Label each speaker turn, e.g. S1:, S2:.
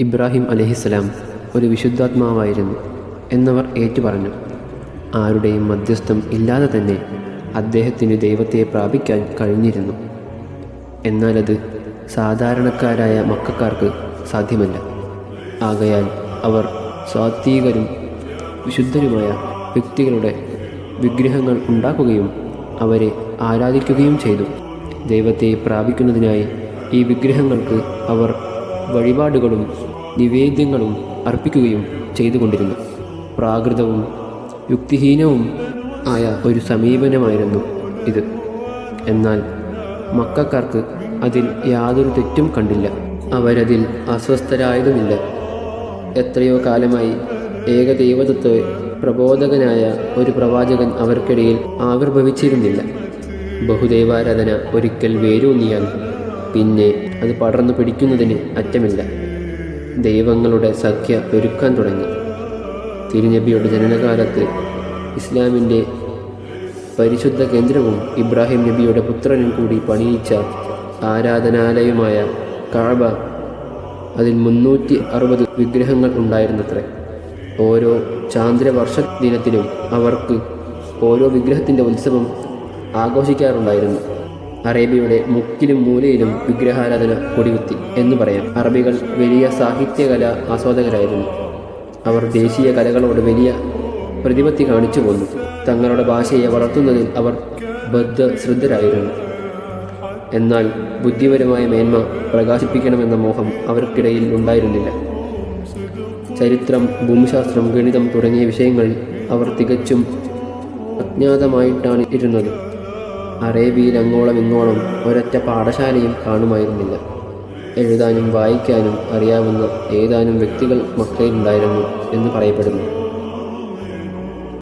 S1: ഇബ്രാഹിം അലൈഹിസ്സലാം ഒരു വിശുദ്ധാത്മാവായിരുന്നു എന്നവർ ഏറ്റുപറഞ്ഞു. ആരുടെയും മധ്യസ്ഥം ഇല്ലാതെ തന്നെ അദ്ദേഹത്തിന് ദൈവത്തെ പ്രാപിക്കാൻ കഴിഞ്ഞിരുന്നു. എന്നാലത് സാധാരണക്കാരായ മക്കക്കാർക്ക് സാധ്യമല്ല. ആകയാൽ അവർ സാത്വികരും വിശുദ്ധരുമായ വ്യക്തികളുടെ വിഗ്രഹങ്ങൾ ഉണ്ടാക്കുകയും അവരെ ആരാധിക്കുകയും ചെയ്തു. ദൈവത്തെ പ്രാപിക്കുന്നതിനായി ഈ വിഗ്രഹങ്ങൾക്ക് അവർ വഴിപാടുകളും നിവേദ്യങ്ങളും അർപ്പിക്കുകയും ചെയ്തുകൊണ്ടിരുന്നു. പ്രാകൃതവും യുക്തിഹീനവും ആയ ഒരു സമീപനമായിരുന്നു ഇത്. എന്നാൽ മക്കക്കാർക്ക് അതിൽ യാതൊരു തെറ്റും കണ്ടില്ല. അവരതിൽ അസ്വസ്ഥരായതുമില്ല. എത്രയോ കാലമായി ഏകദൈവതത്വ പ്രബോധകനായ ഒരു പ്രവാചകൻ അവർക്കിടയിൽ ആവിർഭവിച്ചിരുന്നില്ല. ബഹുദൈവാരാധന ഒരിക്കൽ വേരൂന്നിയാൽ പിന്നെ അത് പടർന്നു പിടിക്കുന്നതിന് അറ്റമില്ല. ദൈവങ്ങളുടെ സഖ്യ ഒരുക്കാൻ തുടങ്ങി. തിരുനബിയുടെ ജനനകാലത്ത് ഇസ്ലാമിൻ്റെ പരിശുദ്ധ കേന്ദ്രവും ഇബ്രാഹിം നബിയുടെ പുത്രനും കൂടി പണിയിച്ച ആരാധനാലയമായ കഅബ, അതിൽ 360 വിഗ്രഹങ്ങൾ ഉണ്ടായിരുന്നത്രേ. ഓരോ ചാന്ദ്രവർഷ ദിനത്തിലും അവർക്ക് ഓരോ വിഗ്രഹത്തിൻ്റെ ഉത്സവം ആഘോഷിക്കാറുണ്ടായിരുന്നു. അറേബ്യയുടെ മുക്കിലും മൂലയിലും വിഗ്രഹാരാധന കൊടികുത്തി എന്ന് പറയാം. അറബികൾ വലിയ സാഹിത്യകല ആസ്വാദകരായിരുന്നു. അവർ ദേശീയ കലകളോട് വലിയ പ്രതിപത്തി കാണിച്ചു പോന്നു. തങ്ങളുടെ ഭാഷയെ വളർത്തുന്നതിൽ അവർ ബദ്ധശ്രദ്ധരായിരുന്നു. എന്നാൽ ബുദ്ധിപരമായ മേന്മ പ്രകാശിപ്പിക്കണമെന്ന മോഹം അവർക്കിടയിൽ ഉണ്ടായിരുന്നില്ല. ചരിത്രം, ഭൂമിശാസ്ത്രം, ഗണിതം തുടങ്ങിയ വിഷയങ്ങളിൽ അവർ തികച്ചും അജ്ഞാതമായിട്ടാണ് ഇരുന്നത്. അറേബ്യയിൽ അങ്ങോളം ഇങ്ങോളം ഒരൊറ്റ പാഠശാലയും കാണുമായിരുന്നില്ല. എഴുതാനും വായിക്കാനും അറിയാവുന്ന ഏതാനും വ്യക്തികൾ മക്കയിലുണ്ടായിരുന്നു എന്ന് പറയപ്പെടുന്നു.